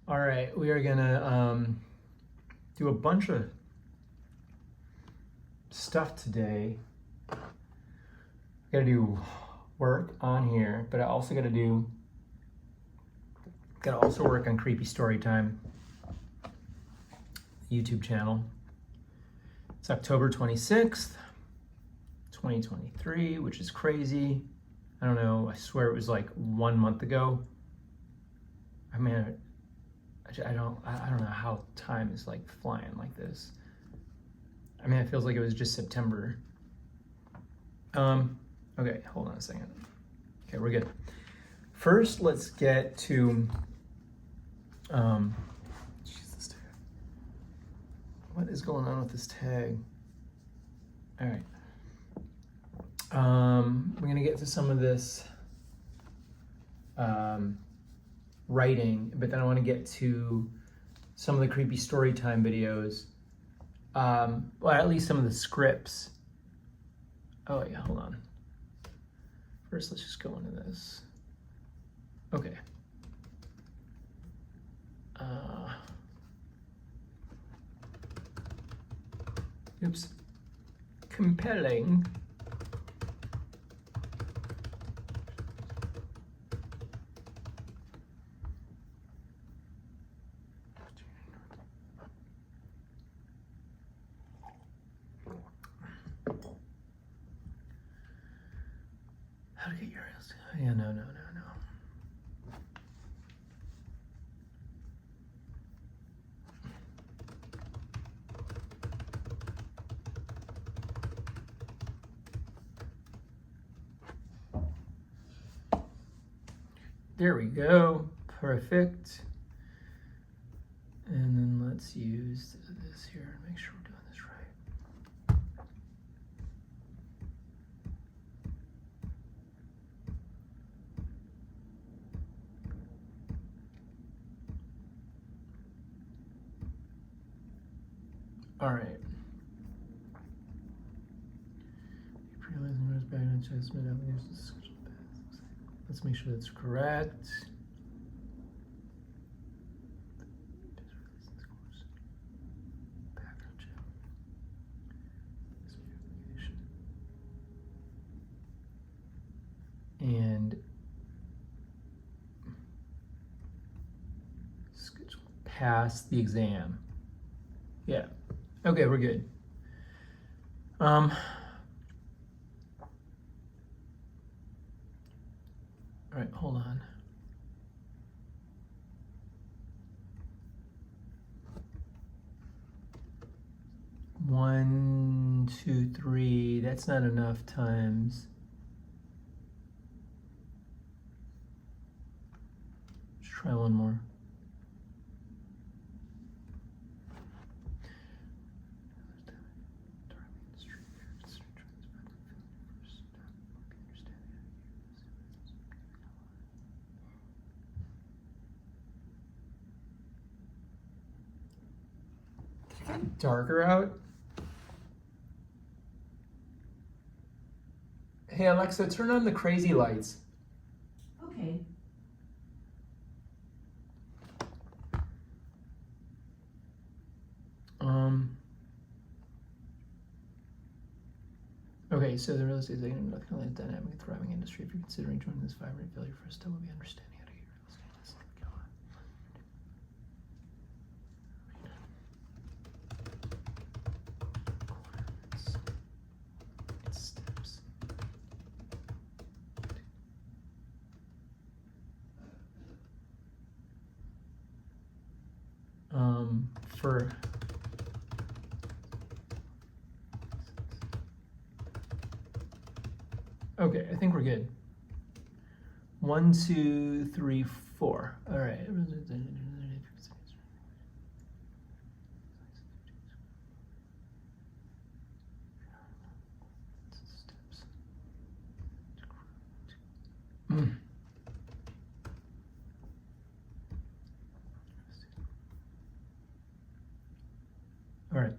All right, we are gonna do a bunch of stuff today. Gotta do work on here, but I also gotta work on Creepy Storytime YouTube channel. It's October 26th, 2023, which is crazy. I don't know, I swear it was like 1 month ago. I mean, I don't know how time is like flying like this. I mean, it feels like it was just September. Okay, hold on a second. Okay, we're good. First, let's get to, Jesus, what is going on with this tag? All right. We're gonna get to some of this writing, but then I want to get to some of the Creepy Storytime videos. Well, at least some of the scripts. Oh yeah, hold on. First, let's just go into this. Okay. Oops. Compelling. How to get your yeah, no. There we go. Perfect. And then let's use this here and make sure we're doing this right. All right. Let's make sure that's correct. And pass the exam. Yeah. Okay, we're good. All right, hold on. One, two, three. That's not enough times. Let's try one more. Darker out. Hey Alexa, turn on the crazy lights. Okay. Okay, so the real estate is a North Carolina dynamic and thriving industry. If you're considering joining this vibrant field, your first step will be understanding how to get real estate. Listen, go on. It's steps. For okay, I think we're good. 1, 2, 3, 4. All right. All right.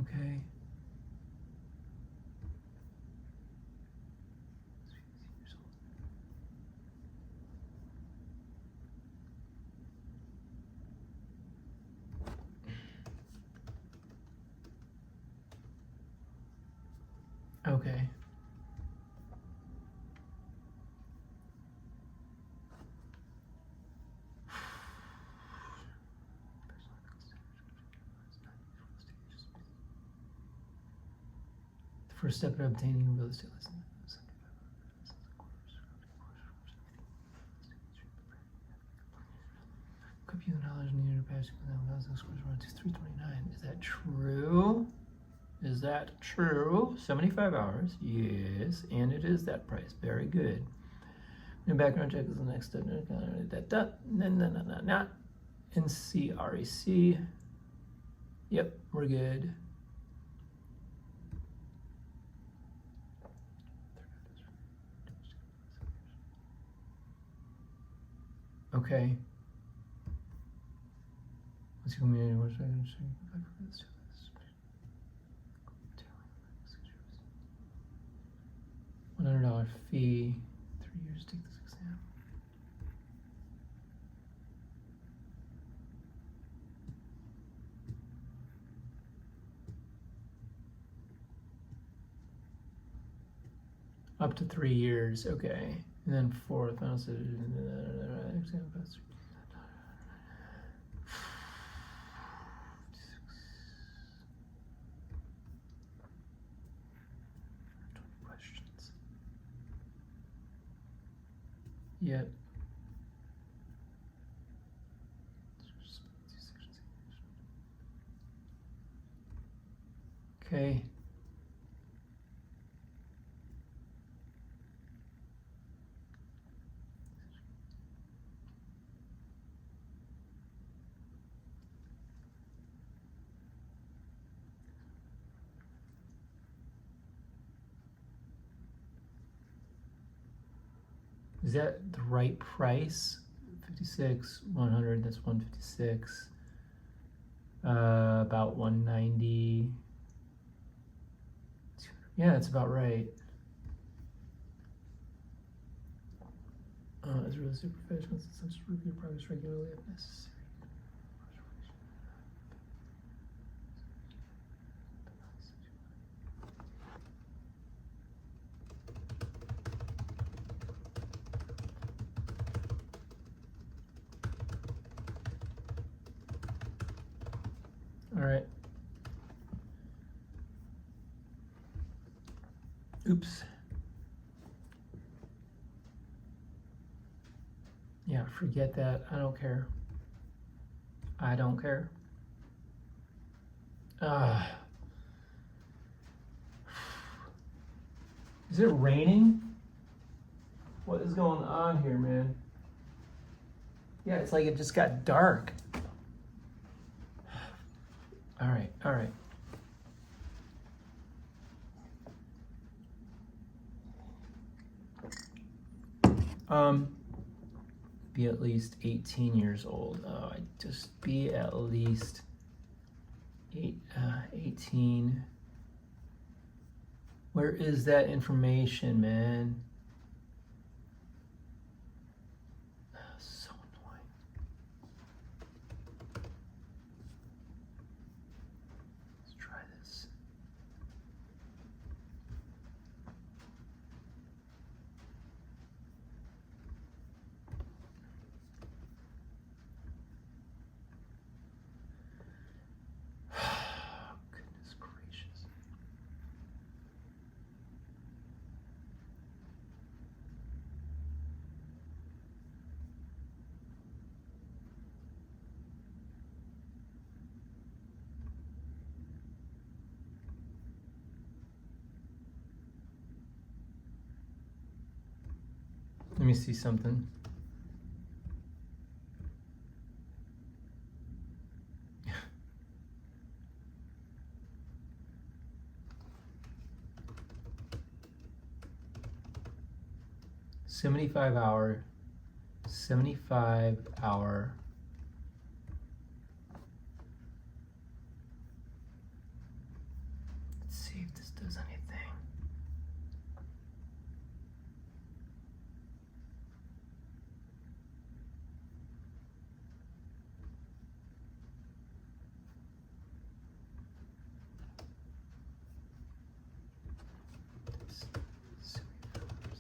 Okay. Okay. The first step in obtaining a real estate license. Equip you the knowledge needed to pass 1,000 scores around 329. Is that true? Is that true? 75 hours. Yes, and it is that price. Very good. New background check is the next step. NCREC. Yep, we're good. Okay. Let's go. $100 fee. 3 years to take this exam. Up to 3 years, okay. And then fourth, exam pass. Questions. Yep. Okay. Is that the right price? 56, 100, that's 156. About 190. Yeah, that's about right. As real estate professionals, it's such to review progress regularly if necessary. All right. Oops. Yeah, forget that. I don't care. I don't care. Is it raining? What is going on here, man? Yeah, it's like it just got dark. All right, all right. Be at least 18 years old. Oh, I just be at least 18. Where is that information, man? So annoying. Let's try this. Goodness gracious. Let me see something. $75 hour says anything.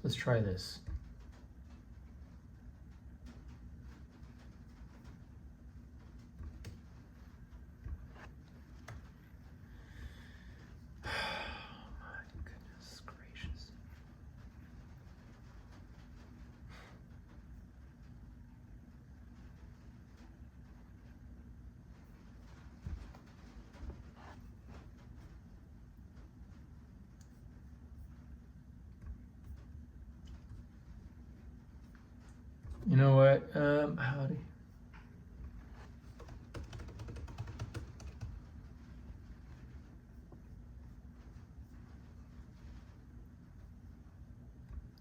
Let's try this. My goodness gracious. You know what? Howdy.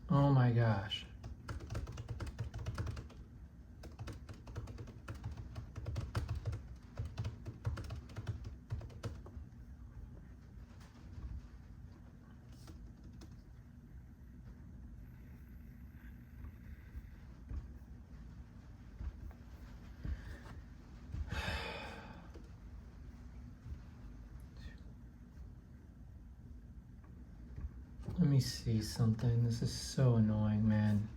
Oh my gosh. Let me see something. This is so annoying, man.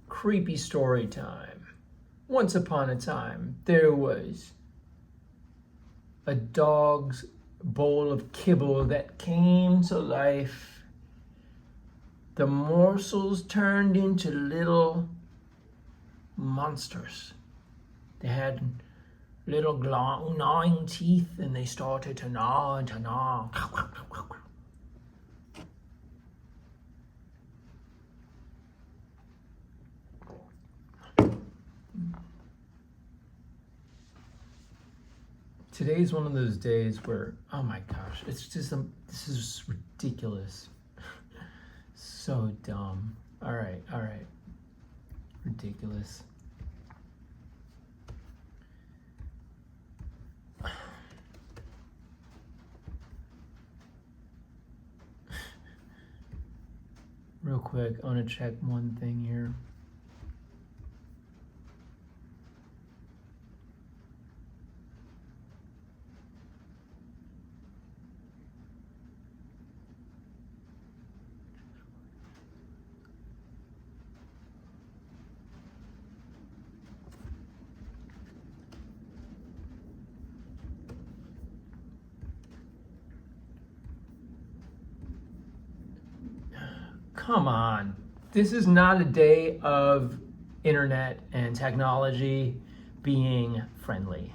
Creepy story time. Once upon a time, there was a dog's bowl of kibble that came to life. The morsels turned into little monsters. They had little gnawing teeth, and they started to gnaw and to gnaw. Today's one of those days where, oh my gosh, it's just, this is ridiculous. So dumb. All right. Ridiculous. Real quick, I want to check one thing here. Come on. This is not a day of internet and technology being friendly.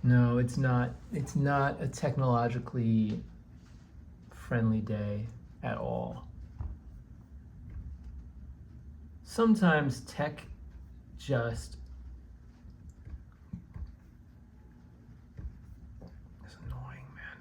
No, it's not. It's not a technologically friendly day at all. Sometimes tech just is annoying, man.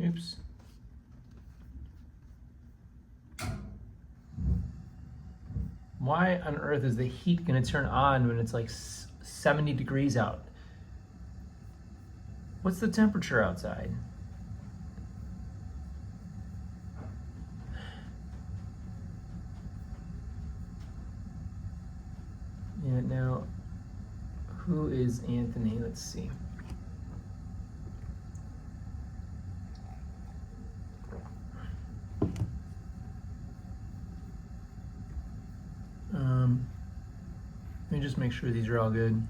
Oops. Why on earth is the heat going to turn on when it's like 70 degrees out? What's the temperature outside? Yeah, now, who is Anthony? Let's see. Let me just make sure these are all good.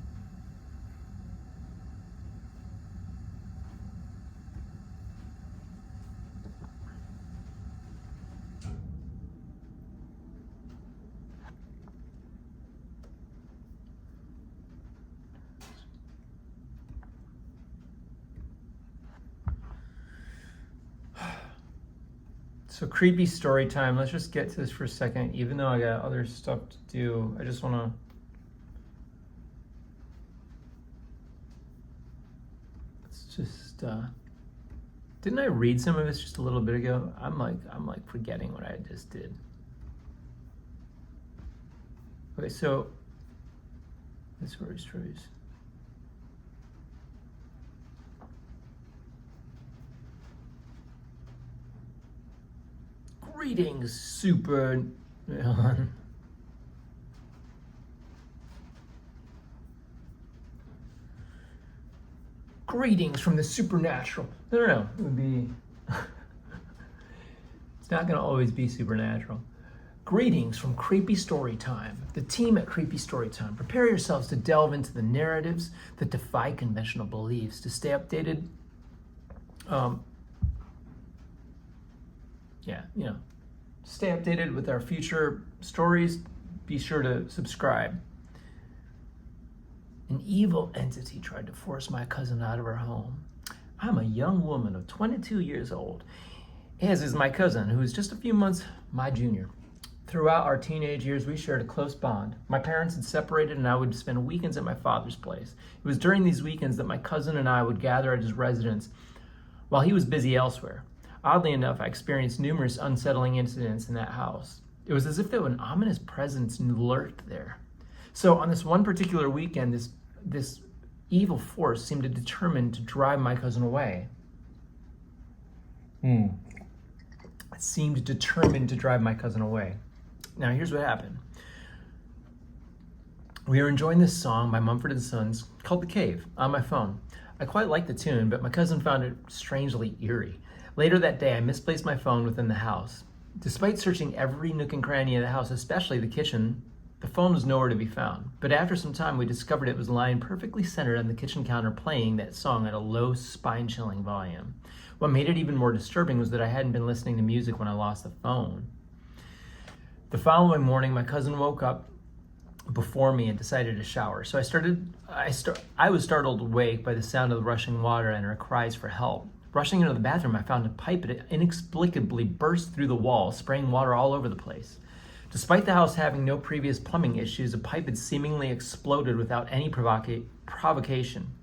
So creepy story time. Let's just get to this for a second. Even though I got other stuff to do, I just want to. Let's just. Didn't I read some of this just a little bit ago? I'm like forgetting what I just did. Okay, so. Stories. Greetings, super. Greetings from the supernatural. No. It would be. It's not going to always be supernatural. Greetings from Creepy Storytime. The team at Creepy Storytime. Prepare yourselves to delve into the narratives that defy conventional beliefs. To stay updated, stay updated with our future stories, be sure to subscribe. An evil entity tried to force my cousin out of her home. I'm a young woman of 22 years old, as is my cousin, who is just a few months my junior. Throughout our teenage years, we shared a close bond. My parents had separated and I would spend weekends at my father's place. It was during these weekends that my cousin and I would gather at his residence while he was busy elsewhere. Oddly enough, I experienced numerous unsettling incidents in that house. It was as if there was an ominous presence lurked there. So on this one particular weekend, this evil force seemed determined to drive my cousin away. It seemed determined to drive my cousin away. Now here's what happened. We were enjoying this song by Mumford & Sons called The Cave on my phone. I quite liked the tune, but my cousin found it strangely eerie. Later that day, I misplaced my phone within the house. Despite searching every nook and cranny of the house, especially the kitchen, the phone was nowhere to be found. But after some time, we discovered it was lying perfectly centered on the kitchen counter, playing that song at a low, spine-chilling volume. What made it even more disturbing was that I hadn't been listening to music when I lost the phone. The following morning, my cousin woke up before me and decided to shower. So I was startled awake by the sound of the rushing water and her cries for help. Rushing into the bathroom, I found a pipe that inexplicably burst through the wall, spraying water all over the place. Despite the house having no previous plumbing issues, a pipe had seemingly exploded without any provocation.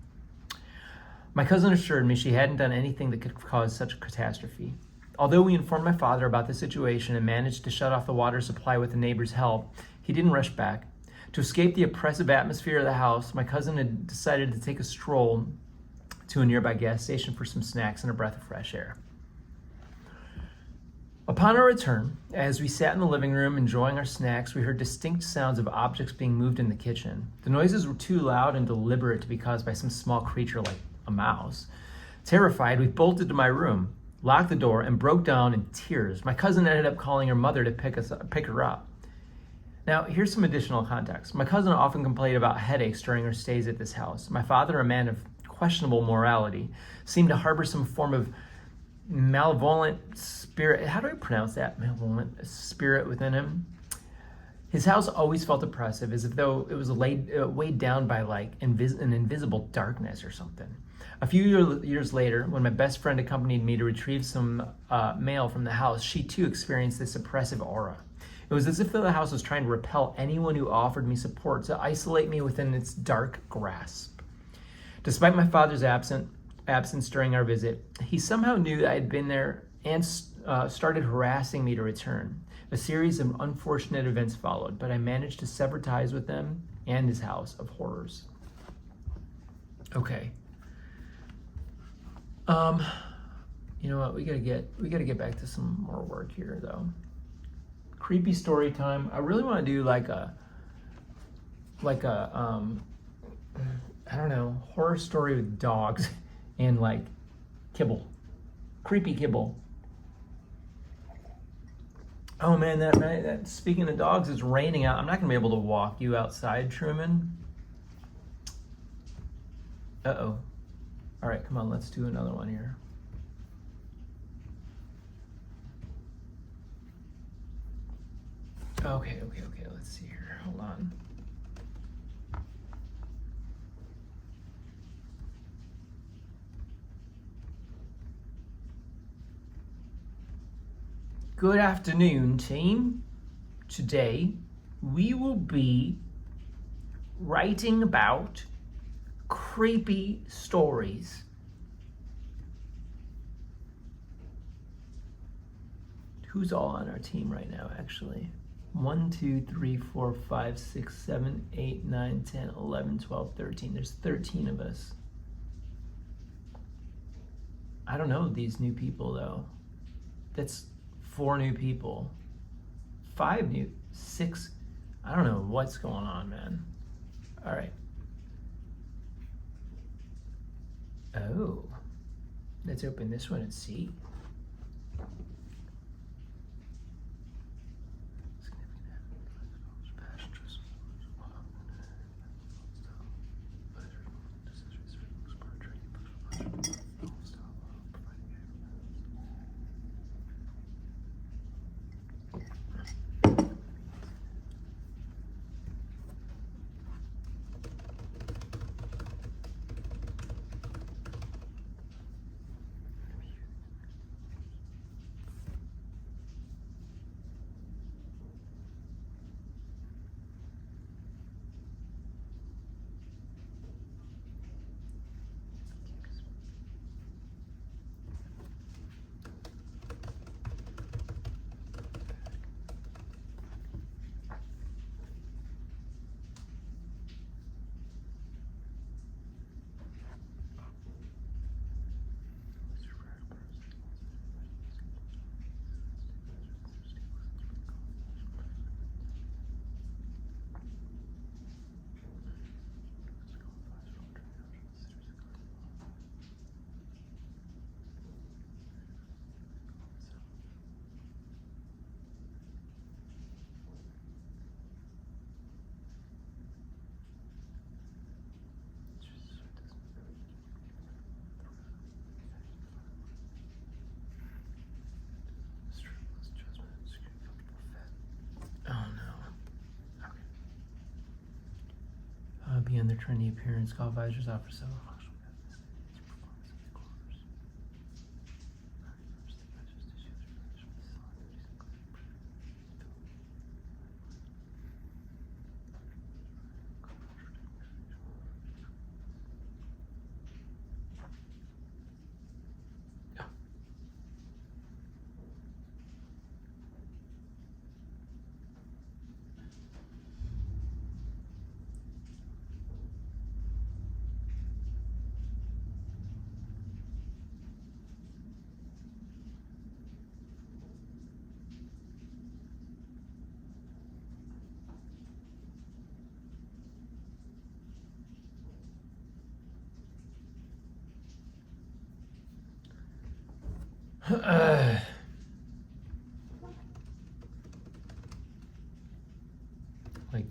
My cousin assured me she hadn't done anything that could cause such a catastrophe. Although we informed my father about the situation and managed to shut off the water supply with the neighbor's help, he didn't rush back. To escape the oppressive atmosphere of the house, my cousin had decided to take a stroll to a nearby gas station for some snacks and a breath of fresh air. Upon our return, as we sat in the living room enjoying our snacks, we heard distinct sounds of objects being moved in the kitchen. The noises were too loud and deliberate to be caused by some small creature like a mouse. Terrified, we bolted to my room, locked the door, and broke down in tears. My cousin ended up calling her mother to pick her up. Now, here's some additional context. My cousin often complained about headaches during her stays at this house. My father, a man of questionable morality, seemed to harbor some form of malevolent spirit. How do I pronounce that? Malevolent spirit within him. His house always felt oppressive, as if though it was weighed down by like an invisible darkness or something. A few years later, when my best friend accompanied me to retrieve some mail from the house, she too experienced this oppressive aura. It was as if the house was trying to repel anyone who offered me support, to isolate me within its dark grasp. Despite my father's absence, absence during our visit, he somehow knew that I had been there and started harassing me to return. A series of unfortunate events followed, but I managed to sever ties with them and his house of horrors. Okay. You know what? We gotta get back to some more work here, though. Creepy story time. I really want to do like a I don't know, horror story with dogs and like kibble, creepy kibble. Oh man, that speaking of dogs, it's raining out. I'm not gonna be able to walk you outside, Truman. Uh-oh. All right, come on, let's do another one here. Okay, let's see here. Hold on. Good afternoon, team. Today, we will be writing about creepy stories. Who's all on our team right now, actually? 1, 2, 3, 4, 5, 6, 7, 8, 9, 10, 11, 12, 13. There's 13 of us. I don't know these new people, though. That's 4 new people. 5 new, 6. I don't know what's going on, man. All right. Oh, let's open this one and see. Beyond their trendy appearance, golf advisors offer several functional performance in the course. Like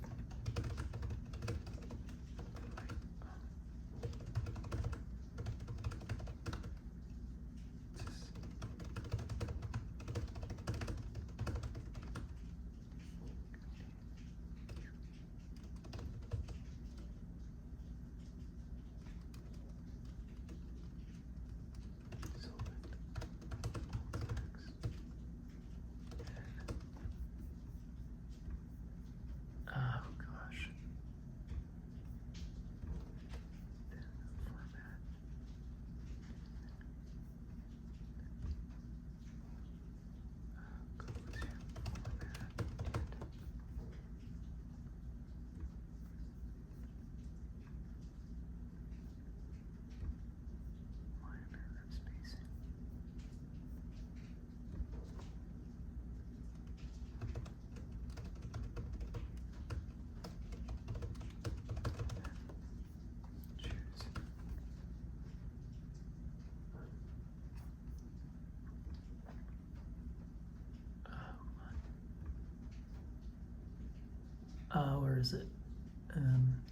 is it?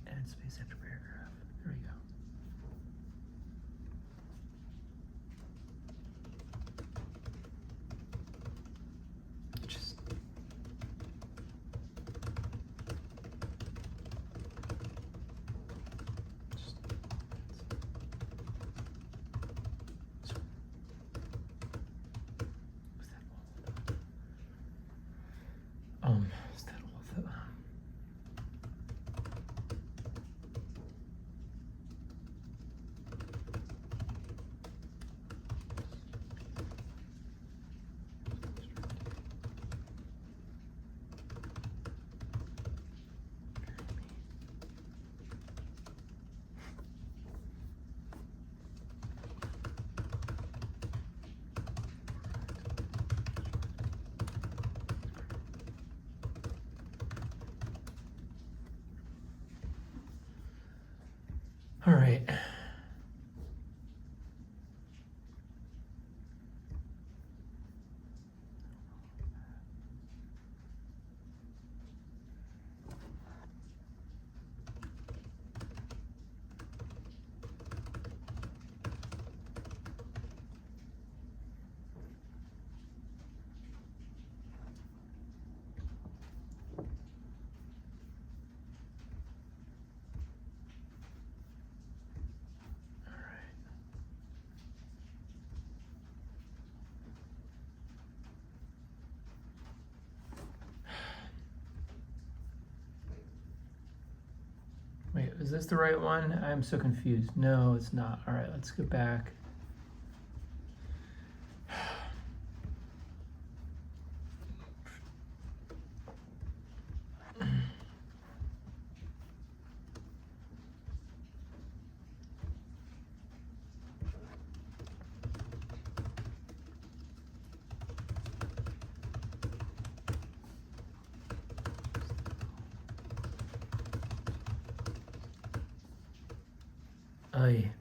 Add space after paragraph. There we go. Just is that all of it? All right. Wait, is this the right one? I'm so confused. No, it's not. All right, let's go back. Aye.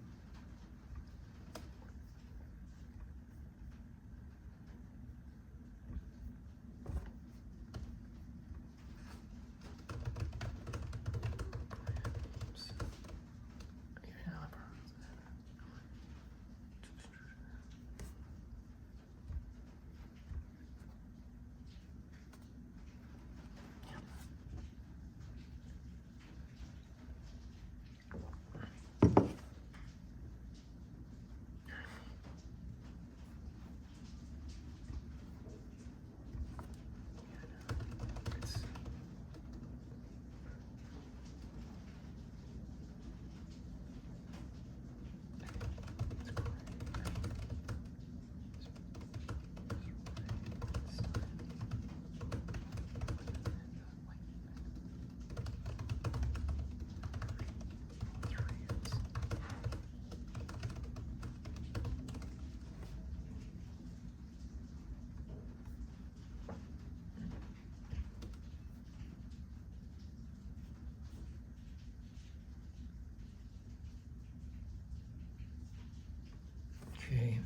Okay.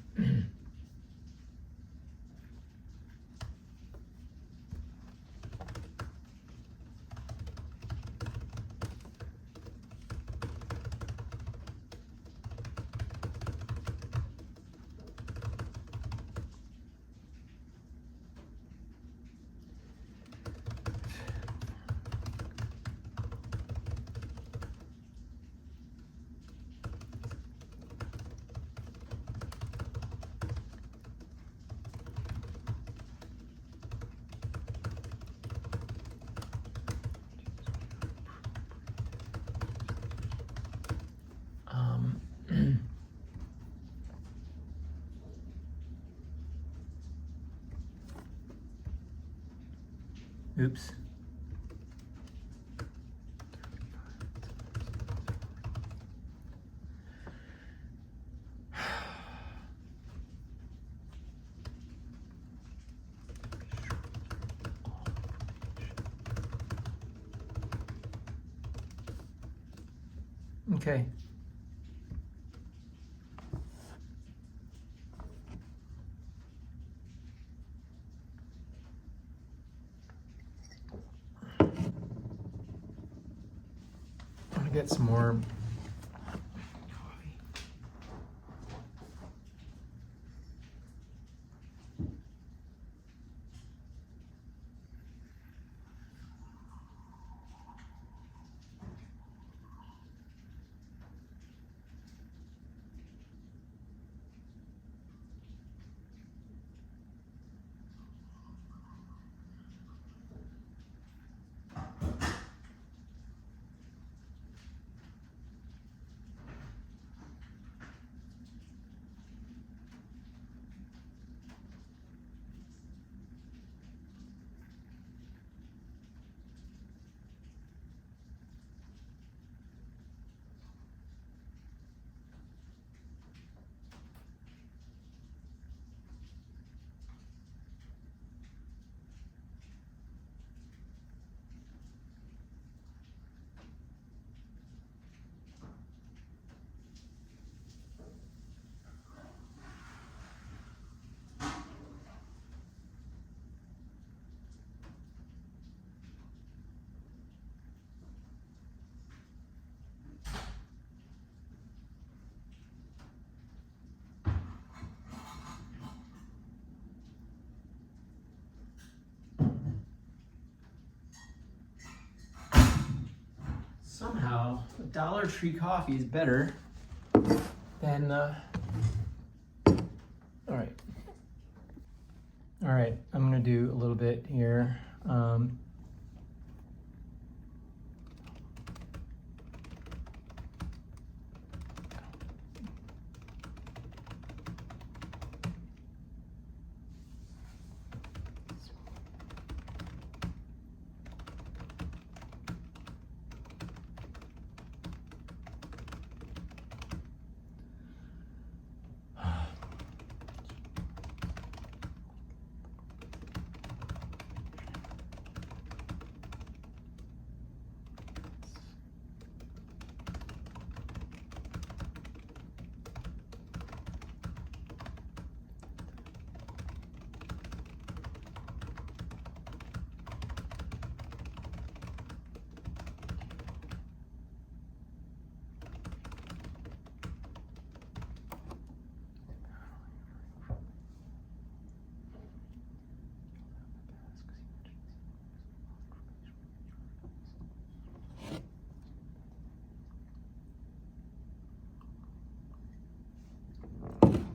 Oops. Okay. get some more somehow Dollar Tree coffee is better than all right, I'm gonna do a little bit here.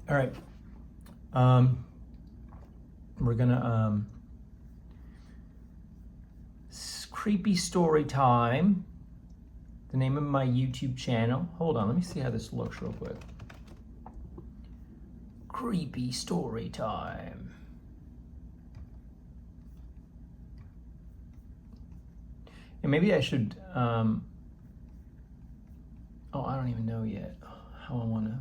All right, we're gonna creepy story time. The name of my YouTube channel. Hold on, let me see how this looks real quick. Creepy story time. And maybe I should. Oh, I don't even know yet how I want to.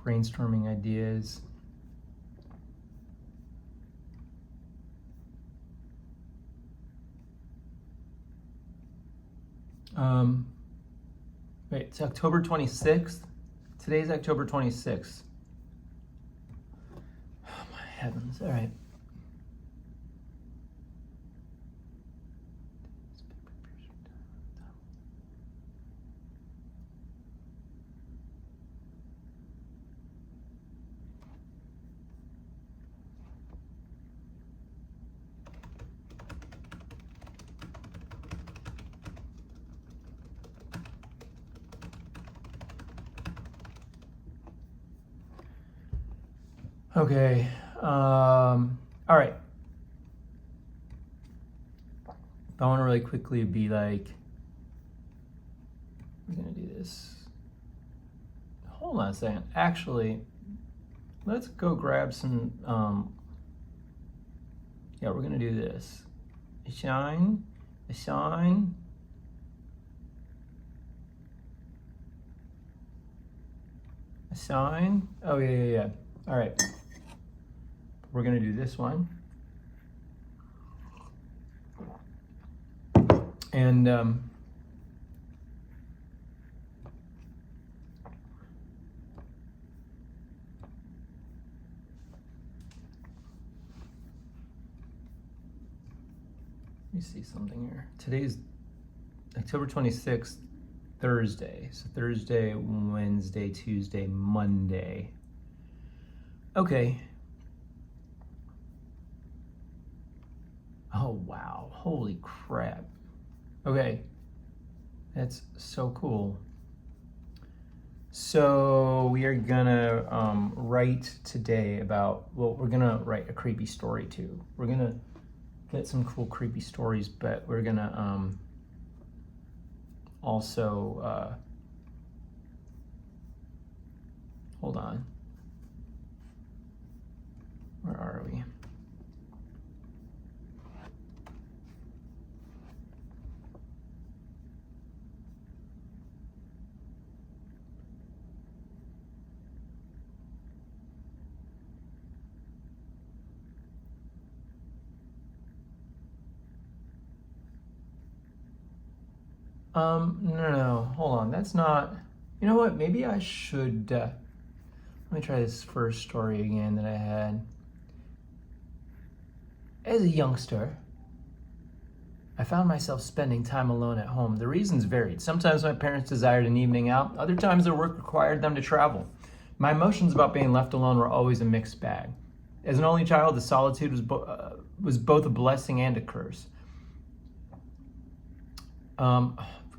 Brainstorming ideas. Wait, it's October 26th. Today's October 26th. Oh my heavens, all right. Okay, all right. I want to really quickly be like, we're gonna do this. Hold on a second. Actually, let's go grab some, yeah, we're gonna do this. A shine, a shine. A shine. Oh, yeah. All right. We're gonna do this one. And me see something here. Today's October 26th, Thursday. So Thursday, Wednesday, Tuesday, Monday. Okay. Oh, wow. Holy crap. Okay. That's so cool. So we are gonna write today about, well, we're gonna write a creepy story too. We're gonna get some cool creepy stories, but we're gonna also, hold on. Where are we? No, hold on. That's not, you know what? Maybe I should, let me try this first story again that I had. As a youngster, I found myself spending time alone at home. The reasons varied. Sometimes my parents desired an evening out. Other times their work required them to travel. My emotions about being left alone were always a mixed bag. As an only child, the solitude was both a blessing and a curse.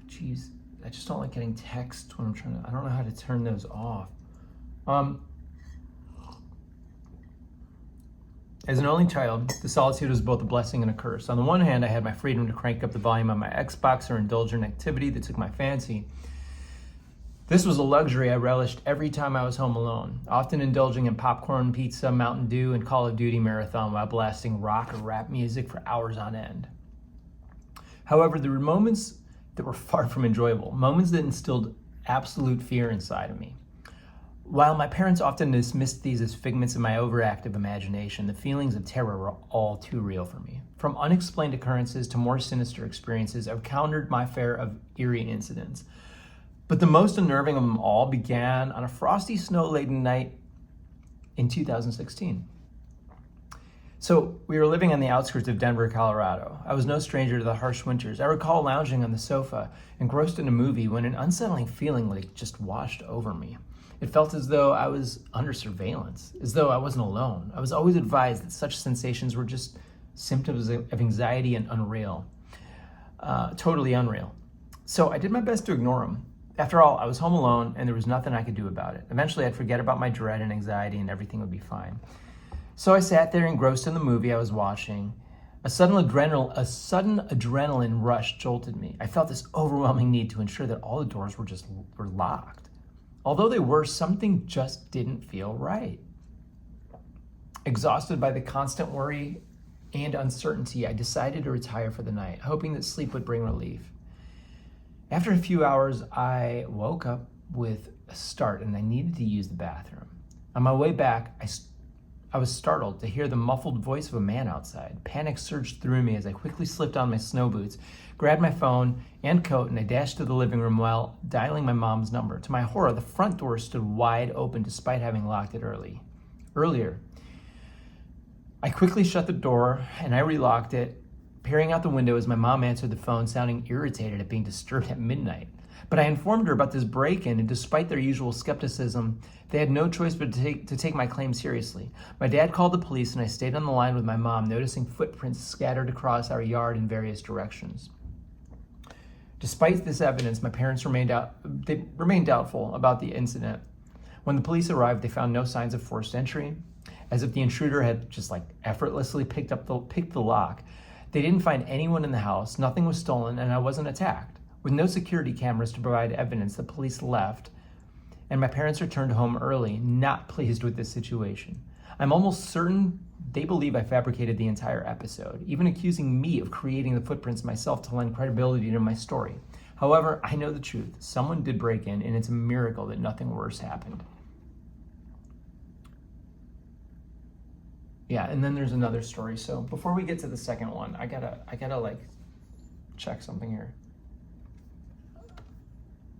Geez, I just don't like getting text when I'm trying to, I don't know how to turn those off. As an only child, the solitude was both a blessing and a curse. On the one hand, I had my freedom to crank up the volume on my Xbox or indulge in activity that took my fancy. This was a luxury I relished every time I was home alone, often indulging in popcorn, pizza, Mountain Dew, and Call of Duty marathon while blasting rock or rap music for hours on end. However, there were moments that were far from enjoyable, moments that instilled absolute fear inside of me. While my parents often dismissed these as figments of my overactive imagination, the feelings of terror were all too real for me. From unexplained occurrences to more sinister experiences, I've encountered my fair of eerie incidents. But the most unnerving of them all began on a frosty, snow-laden night in 2016. So we were living on the outskirts of Denver, Colorado. I was no stranger to the harsh winters. I recall lounging on the sofa, engrossed in a movie, when an unsettling feeling just washed over me. It felt as though I was under surveillance, as though I wasn't alone. I was always advised that such sensations were just symptoms of anxiety and totally unreal. So I did my best to ignore them. After all, I was home alone and there was nothing I could do about it. Eventually I'd forget about my dread and anxiety and everything would be fine. So I sat there engrossed in the movie I was watching. A sudden adrenaline rush jolted me. I felt this overwhelming need to ensure that all the doors were locked. Although they were, something just didn't feel right. Exhausted by the constant worry and uncertainty, I decided to retire for the night, hoping that sleep would bring relief. After a few hours, I woke up with a start and I needed to use the bathroom. On my way back, I was startled to hear the muffled voice of a man outside. Panic surged through me as I quickly slipped on my snow boots, grabbed my phone and coat, and I dashed to the living room while dialing my mom's number. To my horror, the front door stood wide open despite having locked it earlier. I quickly shut the door and I relocked it, peering out the window as my mom answered the phone, sounding irritated at being disturbed at midnight. But I informed her about this break-in, and despite their usual skepticism, they had no choice but to take my claim seriously. My dad called the police, and I stayed on the line with my mom, noticing footprints scattered across our yard in various directions. Despite this evidence, my parents remained doubtful about the incident. When the police arrived, they found no signs of forced entry, as if the intruder had just effortlessly picked the lock. They didn't find anyone in the house, nothing was stolen, and I wasn't attacked. With no security cameras to provide evidence, the police left, and my parents returned home early, not pleased with this situation. I'm almost certain they believe I fabricated the entire episode, even accusing me of creating the footprints myself to lend credibility to my story. However, I know the truth. Someone did break in, and it's a miracle that nothing worse happened. Yeah, and then there's another story. So before we get to the second one, I gotta check something here.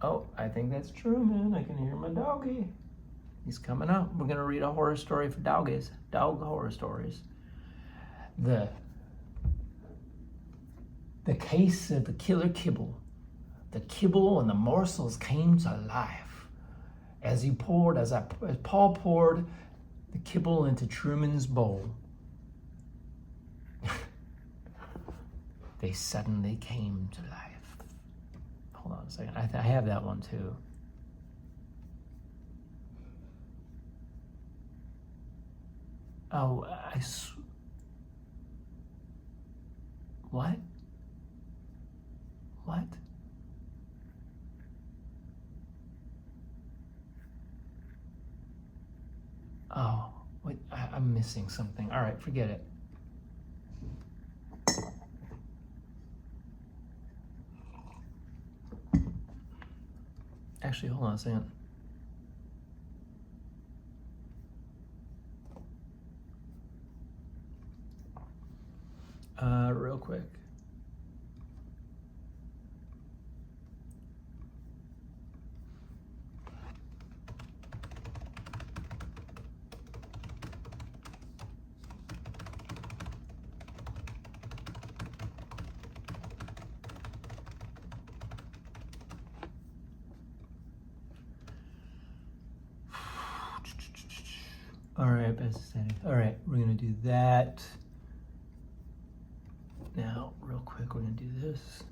Oh, I think that's true, man. I can hear my doggy. He's coming up. We're gonna read a horror story for doggies. Dog horror stories. The The case of the killer kibble. The kibble and the morsels came to life as Paul poured the kibble into Truman's bowl. They suddenly came to life. Hold on a second. I have that one too. Oh, what? What? Oh, wait, I'm missing something. All right, forget it. Actually, hold on a second. Real quick. All right, all right, we're gonna do that. Now, real quick, we're gonna do this.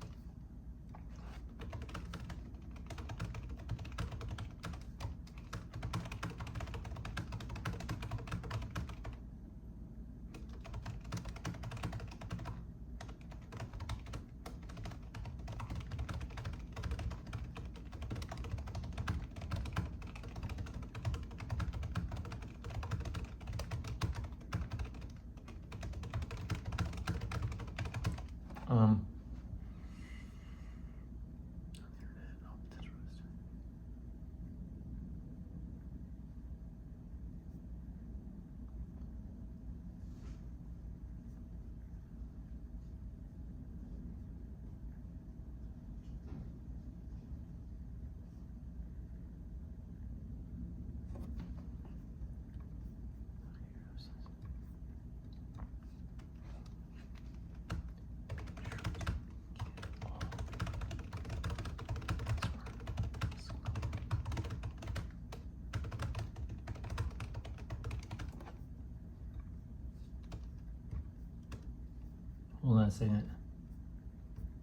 Hold on a second.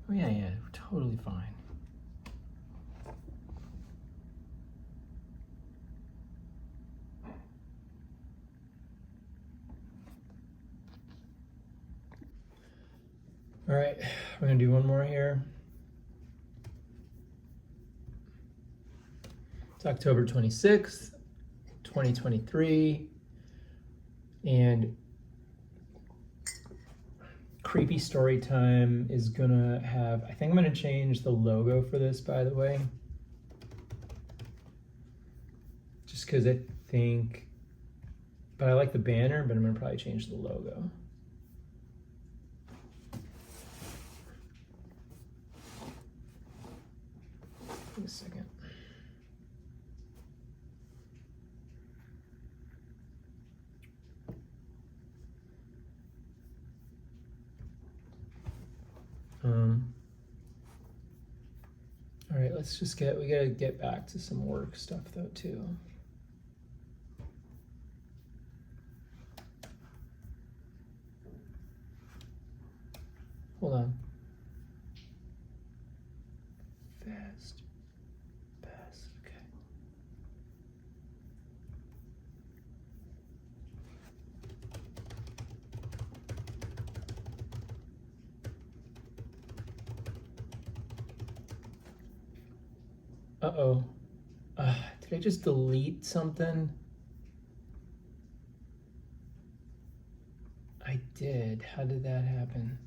Oh yeah, we're totally fine. All right, we're gonna do one more here. It's October 26th, 2023, and Creepy Storytime is gonna have, I think I'm gonna change the logo for this, by the way. Just because I think, but I like the banner, but I'm gonna probably change the logo. Wait a second. All right, let's just we gotta get back to some work stuff though too. Hold on. Fast, okay. Uh-oh. Did I just delete something? I did. How did that happen?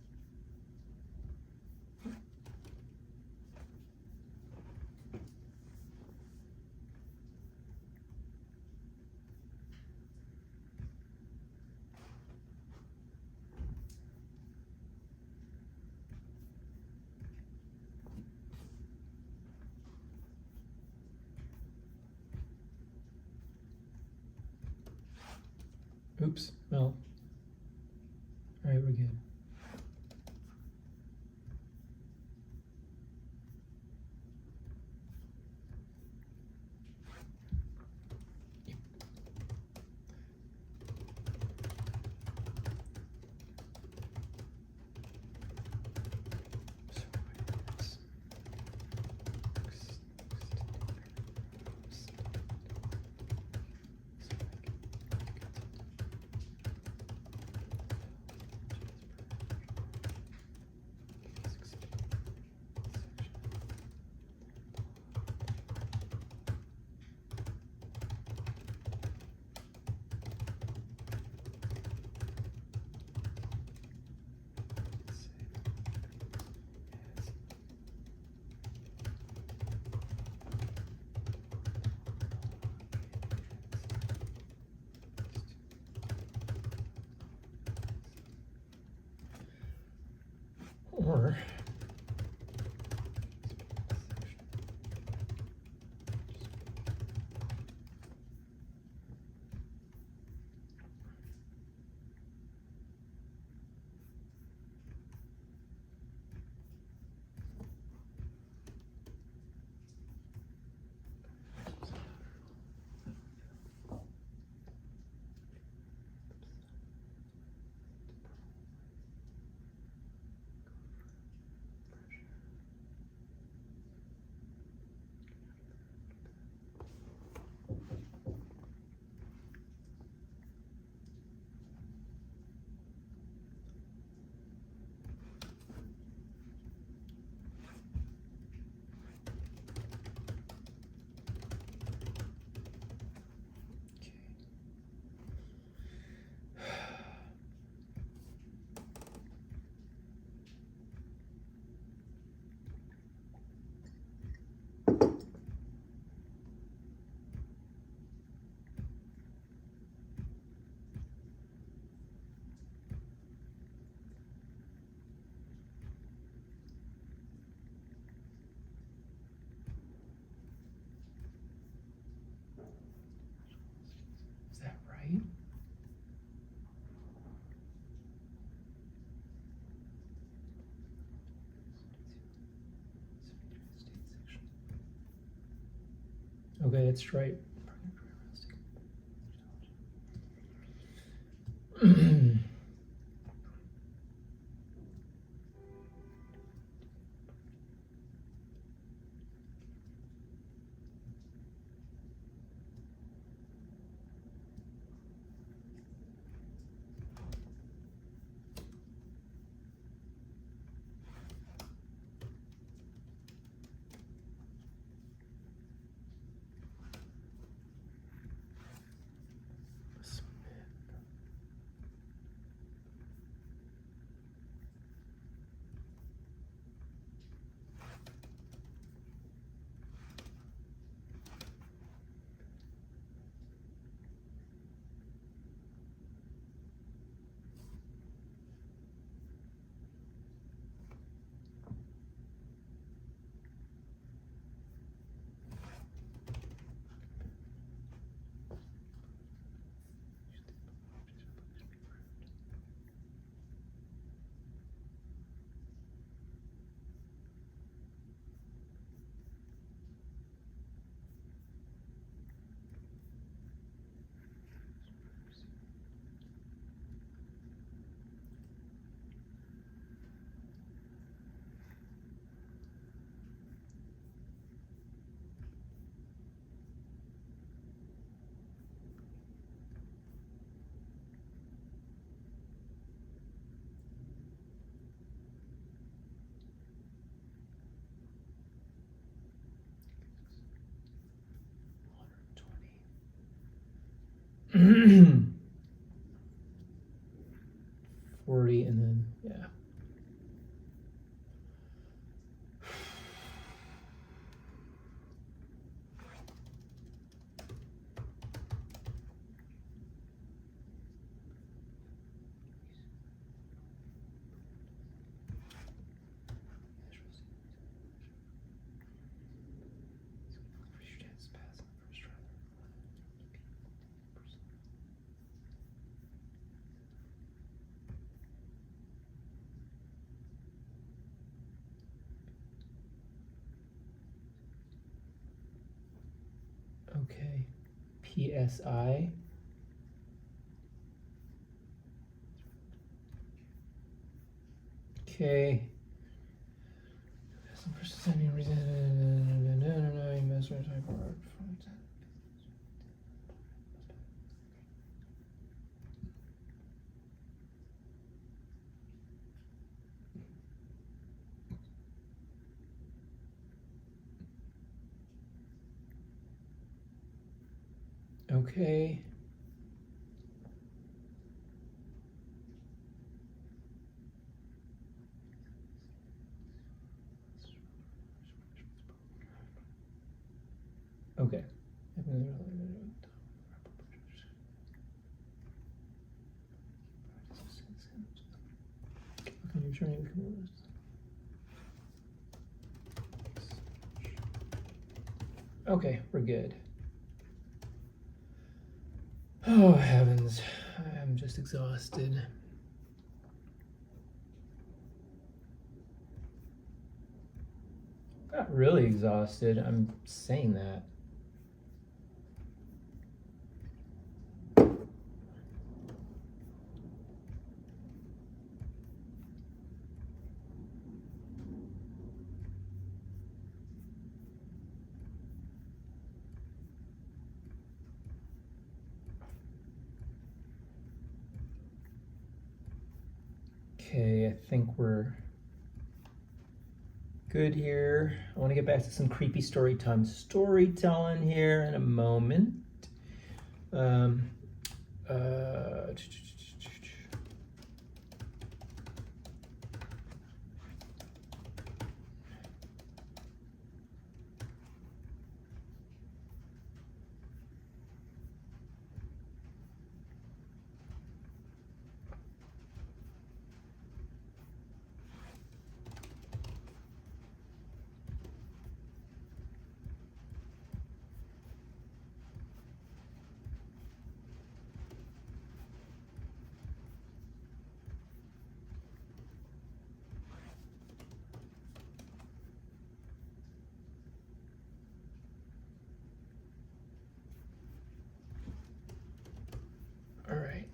Oops, well, all right, we're good. Or is that right? Okay, it's right. $120. 40 and then, yeah. Okay, PSI. Okay. Okay. Okay. Okay, we're good. Oh, heavens. I'm just exhausted. Not really exhausted. I'm saying that. Okay, I think we're good here. I want to get back to some creepy storytelling here in a moment. Um, uh, all right.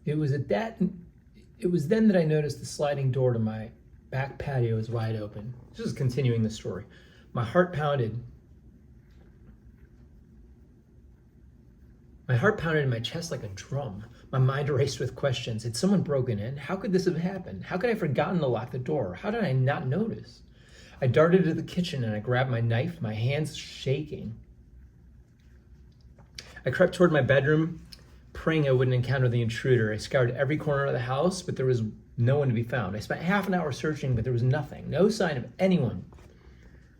It was then that I noticed the sliding door to my back patio was wide open. This is continuing the story. My heart pounded. My heart pounded in my chest like a drum. My mind raced with questions. Had someone broken in? How could this have happened? How could I have forgotten to lock the door? How did I not notice? I darted to the kitchen and I grabbed my knife, my hands shaking. I crept toward my bedroom, praying I wouldn't encounter the intruder. I scoured every corner of the house, but there was no one to be found. I spent half an hour searching, but there was nothing. No sign of anyone.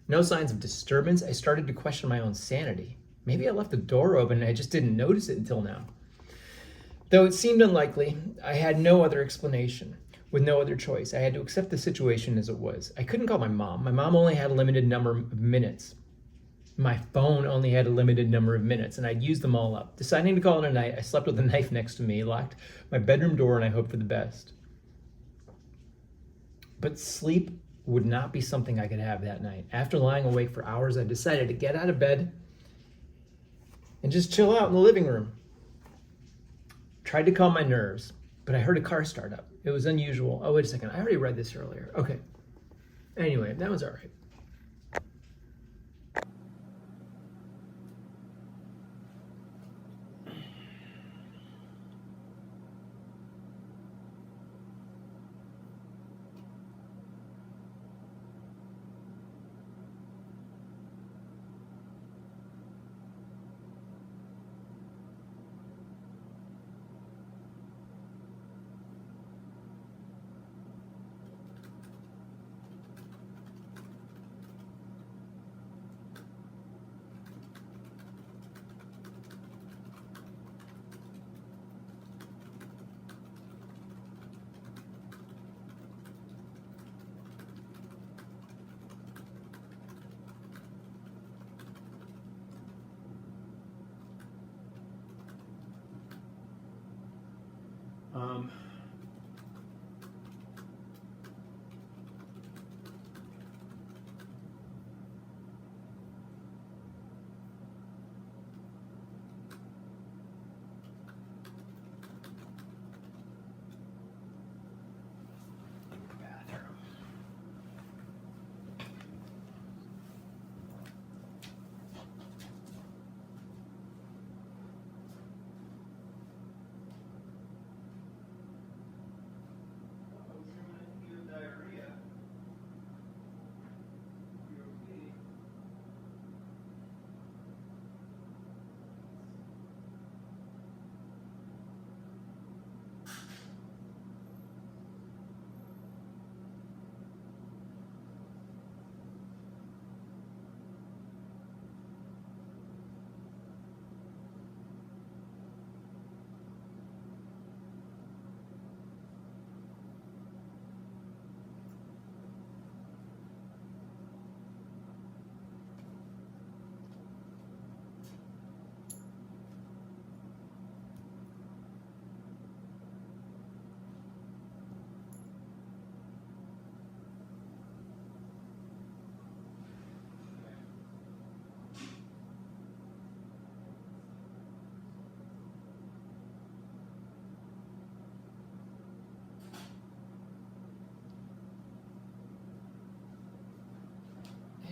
No signs of disturbance. I started to question my own sanity. Maybe I left the door open and I just didn't notice it until now. Though it seemed unlikely, I had no other explanation. With no other choice, I had to accept the situation as it was. I couldn't call my mom. My mom only had a limited number of minutes. My phone only had a limited number of minutes, and I'd used them all up. Deciding to call it a night, I slept with a knife next to me, locked my bedroom door, and I hoped for the best. But sleep would not be something I could have that night. After lying awake for hours, I decided to get out of bed and just chill out in the living room. Tried to calm my nerves, but I heard a car start up. It was unusual. Oh, wait a second. I already read this earlier. Okay. Anyway, that was all right.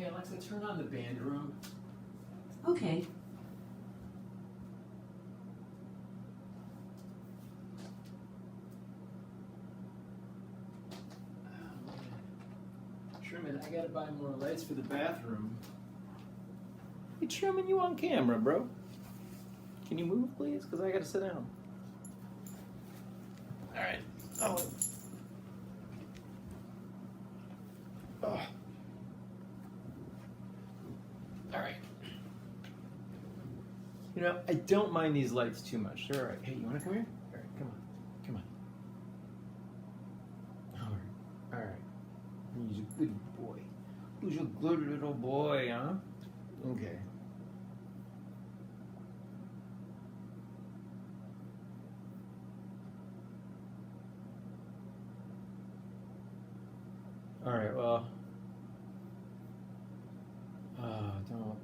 Hey Alexa, turn on the band room. Okay. Truman, I gotta buy more lights for the bathroom. Hey Truman, you on camera, bro? Can you move, please? Because I gotta sit down. All right. Oh. Oh. All right. You know, I don't mind these lights too much. They're all right. Hey, you want to come here? All right, come on. Come on. All right. All right. He's a good boy. Who's a good little boy, huh? Okay. All right, well. Don't.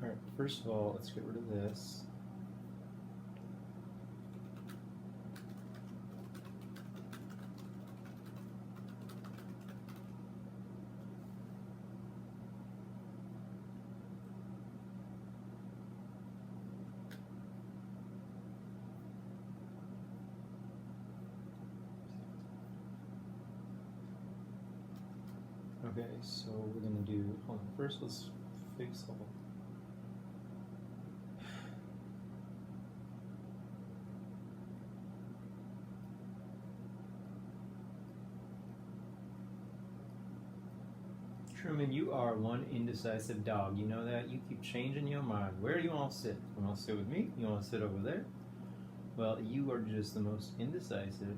All right, first of all, let's get rid of this. Okay, so we're gonna do, hold on, first let's fix all. Truman, you are one indecisive dog. You know that? You keep changing your mind. Where do you want to sit? You want to sit with me? You want to sit over there? Well, you are just the most indecisive.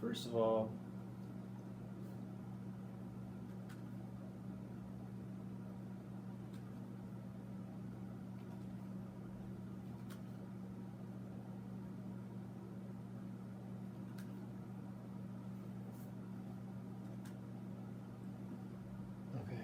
First of all, okay.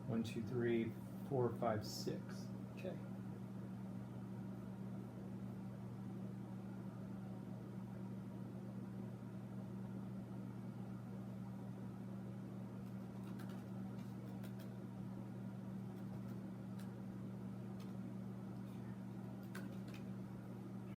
1, 2, 3, 4, 5, 6.